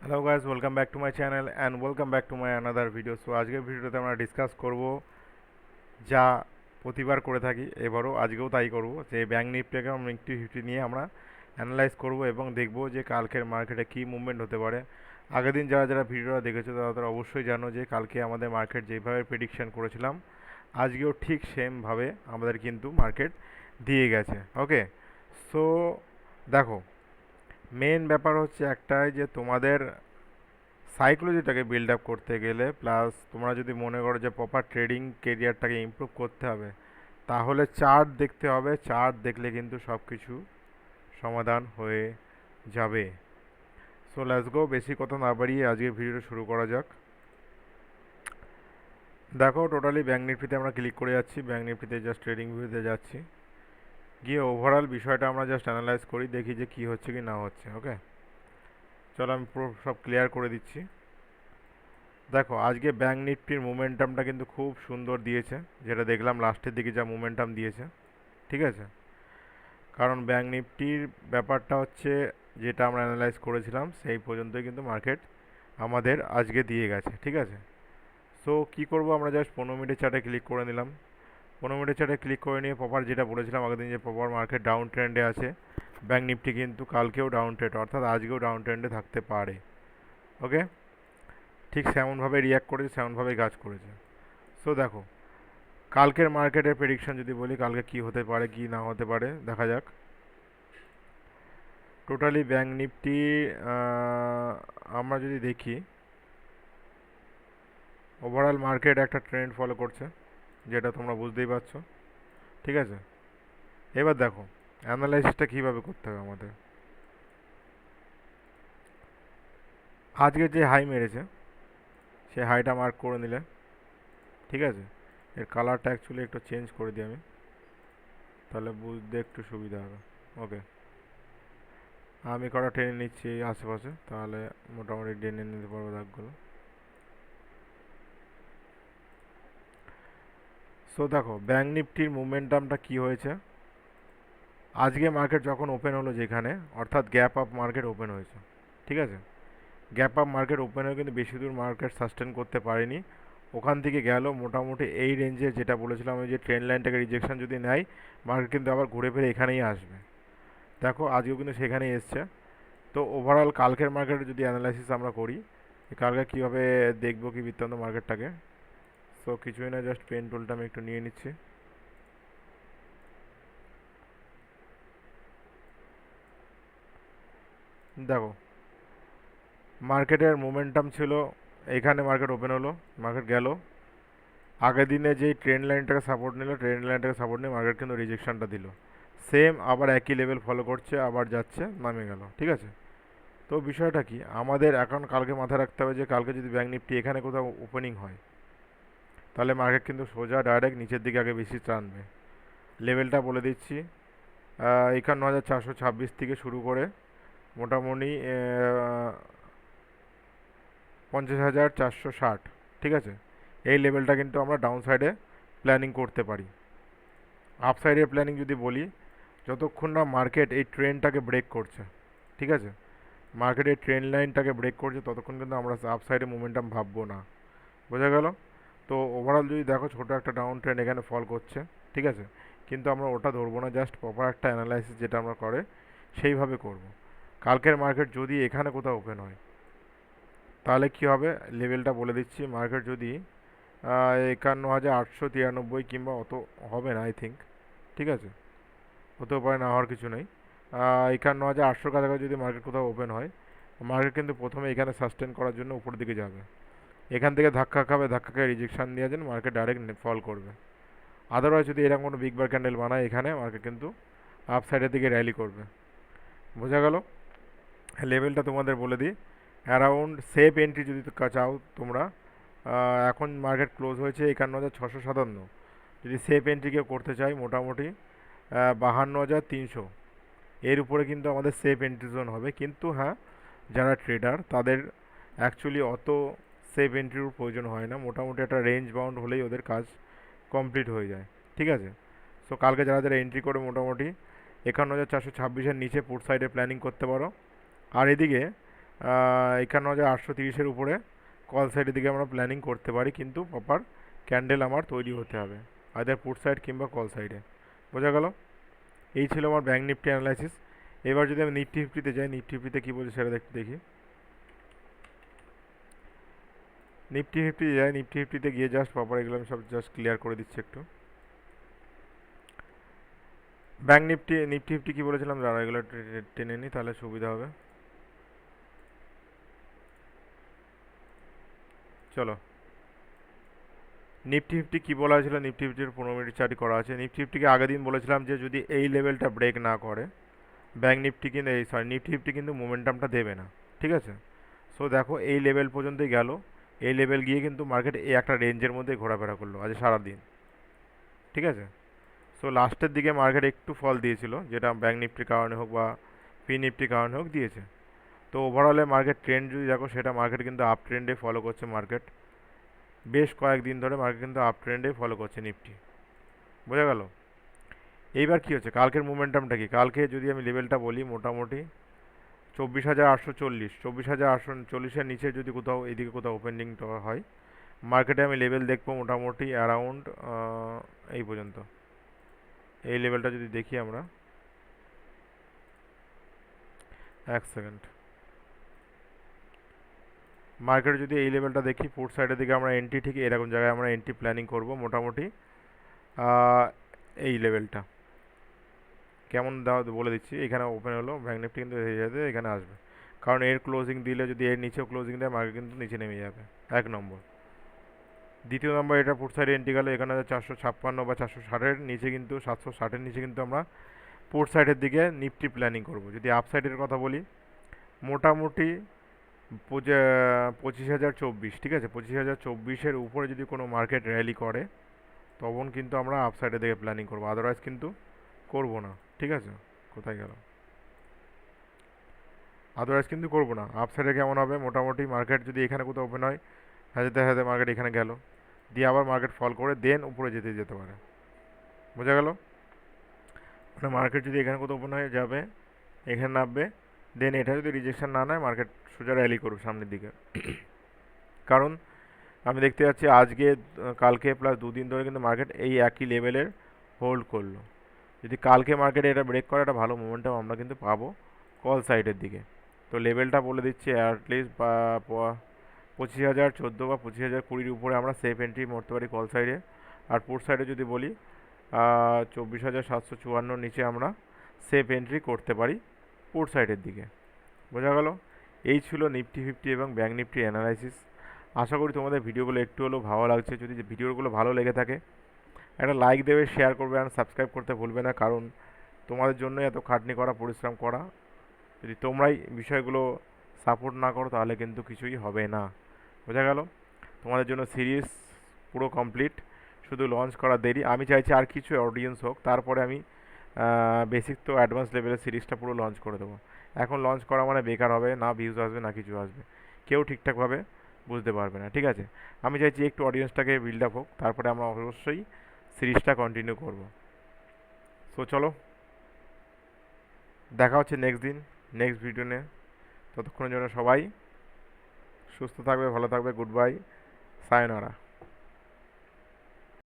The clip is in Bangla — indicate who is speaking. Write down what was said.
Speaker 1: Hello guys, welcome back to my channel and welcome back to my another video. So আজকের ভিডিওতে আমরা ডিসকাস করব যা প্রতিবার করে থাকি, এবারও আজকেও তাই করব, যে ব্যাঙ্ক নিফটি এবং নিফটি ফিফটি নিয়ে আমরা অ্যানালাইজ করব এবং দেখব যে কালকের মার্কেটে কী মুভমেন্ট হতে পারে। আগের দিন যারা যারা ভিডিওটা দেখেছো তারা অবশ্যই জানো যে কালকে আমাদের মার্কেট যেভাবে প্রেডিকশন করেছিলাম আজকেও ঠিক সেমভাবে আমাদের কিন্তু মার্কেট দিয়ে গেছে। ওকে, সো দেখো, মেন ব্যাপার হচ্ছে একটাই যে তোমাদের সাইকোলজিটাকে বিল্ড আপ করতে গেলে, প্লাস তোমরা যদি মনে করো যে প্রপার ট্রেডিং কেরিয়ারটাকে ইমপ্রুভ করতে হবে, তাহলে চার্ট দেখতে হবে। চার্ট দেখলে কিন্তু সব কিছু সমাধান হয়ে যাবে। সো লেটস গো, বেশি কথা না বাড়িয়ে আজকে ভিডিওটা শুরু করা যাক। দেখো, টোটালি ব্যাঙ্ক নিফটিতে আমরা ক্লিক করে যাচ্ছি। ব্যাঙ্ক নিফটিতে জাস্ট ট্রেডিং ভিউতে যাচ্ছি, গিয়ে ওভারঅল বিষয়টা আমরা জাস্ট অ্যানালাইজ করি, দেখি যে কী হচ্ছে কি না হচ্ছে। ওকে, চলো আমি পুরো সব ক্লিয়ার করে দিচ্ছি। দেখো, আজকে ব্যাঙ্ক নিফটির মোমেন্টামটা কিন্তু খুব সুন্দর দিয়েছে, যেটা দেখলাম লাস্টের দিকে যা মোমেন্টাম দিয়েছে। ঠিক আছে, কারণ ব্যাঙ্ক নিফটির ব্যাপারটা হচ্ছে যেটা আমরা অ্যানালাইজ করেছিলাম সেই পর্যন্তই কিন্তু মার্কেট আমাদের আজকে দিয়ে গেছে। ঠিক আছে, সো কী করবো, আমরা জাস্ট 15 মিনিটের চার্টে ক্লিক করে নিলাম। 15 মিনিটের চার্টে ক্লিক করে নিয়ে প্রপার যেটা বলেছিলাম আগের দিন, যে প্রপার মার্কেট ডাউন ট্রেন্ডে আছে, ব্যাঙ্ক নিফটি কিন্তু কালকেও ডাউন ট্রেন্ড, অর্থাৎ আজকেও ডাউন ট্রেন্ডে থাকতে পারে। ওকে, ঠিক সেমনভাবে রিয়াক্ট করেছে, সেমনভাবেই কাজ করেছে। সো দেখো, কালকের মার্কেটের প্রেডিকশন যদি বলি, কালকে কি হতে পারে কি না হতে পারে দেখা যাক। টোটালি ব্যাঙ্ক নিফটি আমরা যদি দেখি, ওভারঅল মার্কেট একটা ট্রেন্ড ফলো করছে, যেটা তোমরা বুঝতেই পারছো। ঠিক আছে, এবার দেখো অ্যানালাইসিসটা কীভাবে করতে হবে আমাদের। আজকে যে হাই মেরেছে সেই হাইটা মার্ক করে নিলে, ঠিক আছে, এর কালারটা অ্যাকচুয়ালি একটু চেঞ্জ করে দিই আমি, তাহলে বুঝতে একটু সুবিধা হবে। ওকে, আমি কটা টেনে নিচ্ছি আশেপাশে, তাহলে মোটামুটি টেনে নিতে পারবো দাগগুলো। সো দেখো, ব্যাঙ্ক নিফটির মোমেন্টামটা কি হয়েছে। আজকে মার্কেট যখন ওপেন হলো যেখানে, অর্থাৎ গ্যাপ আপ মার্কেট ওপেন হয়েছে। ঠিক আছে, গ্যাপ আপ মার্কেট ওপেন হয়ে কিন্তু বেশি দূর মার্কেট সাস্টেন করতে পারেনি। ওখান থেকে গেল মোটামুটি এই রেঞ্জে, যেটা বলেছিলাম ওই যে ট্রেন লাইনটাকে রিজেকশন যদি নেয়, মার্কেট কিন্তু আবার ঘুরে ফিরে এখানেই আসবে। দেখো আজকেও কিন্তু সেখানেই এসছে। তো ওভারঅল কালকের মার্কেটের যদি অ্যানালাইসিস আমরা করি, কালকে কীভাবে দেখবো কি বৃত্তান্ত মার্কেটটাকে। সো কিছুই না, জাস্ট পেন টুলটা আমি একটু নিয়ে নিচ্ছি। দেখো, মার্কেটের মোমেন্টাম ছিল, এখানে মার্কেট ওপেন হলো, মার্কেট গেল, আগের দিনে যেই ট্রেন্ড লাইনটাকে সাপোর্ট নিল, ট্রেন্ড লাইনটাকে সাপোর্ট নিয়ে মার্কেট কিন্তু রিজেকশনটা দিল। সেম আবার একই লেভেল ফলো করছে, আবার যাচ্ছে, নামে গেল। ঠিক আছে, তো বিষয়টা কি আমাদের এখন কালকে মাথায় রাখতে হবে, যে কালকে যদি ব্যাঙ্ক নিফটি এখানে কোথাও ওপেনিং হয়, তাহলে মার্কেট কিন্তু সোজা ডাইরেক্ট নিচের দিকে আগে বেশি টানবে। লেভেলটা বলে দিচ্ছি, 51,426 থেকে শুরু করে মোটামুটি 50,460। ঠিক আছে, এই লেভেলটা কিন্তু আমরা ডাউন সাইডে প্ল্যানিং করতে পারি। আপ সাইডের প্ল্যানিং যদি বলি, যতক্ষণ না মার্কেট এই ট্রেনটাকে ব্রেক করছে, ঠিক আছে, মার্কেট এই ট্রেন লাইনটাকে ব্রেক করছে, ততক্ষণ কিন্তু আমরা আপ সাইডে মোমেন্টাম ভাববো না। বোঝা গেল? তো ওভারঅল যদি দেখো, ছোটো একটা ডাউন ট্রেন এখানে ফল করছে, ঠিক আছে, কিন্তু আমরা ওটা ধরবো না, জাস্ট প্রপার একটা অ্যানালাইসিস যেটা আমরা করে সেইভাবে করব। কালকের মার্কেট যদি এখানে কোথাও ওপেন হয়, তাহলে কী হবে লেভেলটা বলে দিচ্ছি। মার্কেট যদি 51,893 কিংবা অত হবে না আই থিঙ্ক, ঠিক আছে, হতেও পারে, না হওয়ার কিছু নেই। 51,800 কাছাকাছি যদি মার্কেট কোথাও ওপেন হয়, মার্কেট কিন্তু প্রথমে এখানে সাস্টেন করার জন্য উপরের দিকে যাবে, এখান থেকে ধাক্কা খাবে, ধাক্কা খেয়ে রিজেকশন দিয়ে যান, মার্কেট ডাইরেক্ট ফল করবে। আদারওয়াইজ যদি এরকম কোনো বিগ বার ক্যান্ডেল বানায় এখানে, মার্কেট কিন্তু আপ সাইডের দিকে র্যালি করবে। বোঝা গেল? লেভেলটা তোমাদের বলে দিই, অ্যারাউন্ড সেফ এন্ট্রি যদি চাও তোমরা, এখন মার্কেট ক্লোজ হয়েছে 51,657, যদি সেফ এন্ট্রি কেউ করতে চাই মোটামুটি 52,300, এর উপরে কিন্তু আমাদের সেফ এন্ট্রি জোন হবে। কিন্তু হ্যাঁ, যারা ট্রেডার তাদের অ্যাকচুয়ালি অত সেফ এন্ট্রির প্রয়োজন হয় না, মোটামুটি একটা রেঞ্জ বাউন্ড হলেই ওদের কাজ কমপ্লিট হয়ে যায়। ঠিক আছে, সো কালকে যারা যারা এন্ট্রি করে মোটামুটি 51,426-এর নিচে পুট সাইডে প্ল্যানিং করতে পারো। আর এদিকে 51,830-এর উপরে কল সাইডের দিকে আমরা প্ল্যানিং করতে পারি, কিন্তু প্রপার ক্যান্ডেল আমার তৈরি হতে হবে, আদার পুট সাইড কিংবা কল সাইডে। বোঝা গেল? এই ছিল আমার ব্যাঙ্ক নিফটি অ্যানালাইসিস। এবার যদি আমি নিফটি ফিফটিতে যাই, নিফটি ফিফটিতে কী বলছে সেটা দেখি। নিফটি ফিফটি যাই, নিফটি ফিফটিতে গিয়ে জাস্ট প্রপার এগুলো আমি সব জাস্ট ক্লিয়ার করে দিচ্ছি একটু। ব্যাঙ্ক নিফটি ফিফটি কী বলেছিলাম, যারা এগুলো টেনে নিই তাহলে সুবিধা হবে। চলো, নিফটি ফিফটি কী বলা হয়েছিল, নিফটি ফিফটির 15 মিনিট চার্ট করা আছে। নিফটি ফিফটিকে আগের দিন বলেছিলাম যে যদি এই লেভেলটা ব্রেক না করে ব্যাঙ্ক নিফটি কিন্তু নিফটি ফিফটি কিন্তু মোমেন্টামটা দেবে না, ঠিক আছে? সো দেখো এই লেভেল পর্যন্তই গেল, এই লেভেল গিয়ে কিন্তু মার্কেট এই একটা রেঞ্জের মধ্যে ঘোরাফেরা করলো আজ সারাদিন, ঠিক আছে? সো লাস্টের দিকে মার্কেট একটু ফল দিয়েছিল, যেটা ব্যাঙ্ক নিফটির কারণে হোক বা পি নিফটির কারণে হোক দিয়েছে। তো ওভারঅলে মার্কেট ট্রেন্ড যদি দেখো, সেটা মার্কেট কিন্তু আপ ট্রেন্ডে ফলো করছে। মার্কেট বেশ কয়েকদিন ধরে মার্কেট কিন্তু আপ ট্রেন্ডে ফলো করছে নিফটি। বোঝা গেল? এইবার কী হচ্ছে, কালকের মোমেন্টামটা কি? কালকে যদি আমি লেভেলটা বলি, মোটামুটি 24,840, 24,840-এর নিচে যদি কোথাও এদিকে কোথাও ওপেনিং হয় মার্কেটে, আমি লেভেল দেখবো মোটামুটি অ্যারাউন্ড এই পর্যন্ত। এই লেভেলটা যদি দেখি আমরা, এক সেকেন্ড, মার্কেটে যদি এই লেভেলটা দেখি, ফুড সাইডের দিকে আমরা এন্ট্রি ঠিক এরকম জায়গায় আমরা এন্ট্রি প্ল্যানিং করব মোটামুটি। এই লেভেলটা কেমন দাও বলে দিচ্ছি। এখানে ওপেন হলো ব্যাঙ্ক নিফটি, কিন্তু এখানে আসবে, কারণ এর ক্লোজিং দিলে যদি এর নিচেও ক্লোজিং দেয় মার্কেট কিন্তু নিচে নেমে যাবে, 1 নম্বর। দ্বিতীয় নম্বর, এটা ফুড সাইডে এন্ট্রি গেলে এখানে 456 বা 460-এর নিচে, কিন্তু 760-এর নিচে কিন্তু আমরা পোর্ট সাইডের দিকে নিফটি প্ল্যানিং করব। যদি আপ সাইডের কথা বলি, মোটামুটি 25,024, ঠিক আছে? 25,024-এর উপরে যদি কোনো মার্কেট র্যালি করে তখন কিন্তু আমরা আপ সাইডের দিকে প্ল্যানিং করবো, আদারওয়াইজ কিন্তু করব না, ঠিক আছে? কোথায় গেল? আদারওয়াইজ কিন্তু করবো না। আপ সাইডে কেমন হবে, মোটামুটি মার্কেট যদি এখানে কোথাও ওপেন হয়, হাজাতে হাজাতে মার্কেট এখানে গেল, দিয়ে আবার মার্কেট ফল করে দেন উপরে যেতে পারে। বোঝা গেল? মানে মার্কেট যদি এখানে কোথাও ওপেন হয়ে যাবে, এখানে নামবে, দেন এটা যদি রিজেকশন না নেয় মার্কেট সোজা র্যালি করবে সামনের দিকে। কারণ আমি দেখতে পাচ্ছি আজকে, কালকে প্লাস 2 দিন ধরে কিন্তু মার্কেট এই একই লেভেলের হোল্ড করলো। যদি কালকে মার্কেটে এটা ব্রেক করে, একটা ভালো মোমেন্টাম আমরা কিন্তু পাবো কল সাইডের দিকে। তো লেভেলটা বলে দিচ্ছি, অ্যাটলিস্ট 25,014 বা 25,020-এর উপরে আমরা সেফ এন্ট্রি মারতে পারি কল সাইডে। আর পুট সাইডে যদি বলি 24,754 নিচে আমরা সেফ এন্ট্রি করতে পারি পুট সাইডের দিকে। বোঝা গেল? এই ছিল নিফটি ফিফটি এবং ব্যাঙ্ক নিফটি অ্যানালাইসিস। আশা করি তোমাদের ভিডিওগুলো একটু হলেও ভালো লাগছে। যদি ভিডিওগুলো ভালো লেগে থাকে একটা লাইক দেবে, শেয়ার করবে, আর সাবস্ক্রাইব করতে ভুলবে না, কারণ তোমাদের জন্য এত খাটনি করা, পরিশ্রম করা। যদি তোমরাই বিষয়গুলো সাপোর্ট না করো তাহলে কিন্তু কিছুই হবে না। বোঝা গেল? তোমাদের জন্য সিরিজ পুরো কমপ্লিট, শুধু লঞ্চ করা দেরি। আমি চাইছি আর কিছু অডিয়েন্স হোক, তারপরে আমি বেসিক তো অ্যাডভান্স লেভেলের সিরিজটা পুরো লঞ্চ করে দেবো। এখন লঞ্চ করা মানে বেকার হবে, না ভিউজ আসবে না কিছু আসবে, কেউ ঠিকঠাকভাবে বুঝতে পারবে না, ঠিক আছে? আমি চাইছি একটু অডিয়েন্সটাকে বিল্ড আপ হোক, তারপরে আমরা অবশ্যই সিরিজটা কন্টিনিউ করব। সো চলো, দেখা হচ্ছে নেক্সট দিন নেক্সট ভিডিও নিয়ে। ততক্ষণের জন্য সবাই সুস্থ থাকবে, ভালো থাকবে। Good bye, সায়োনারা।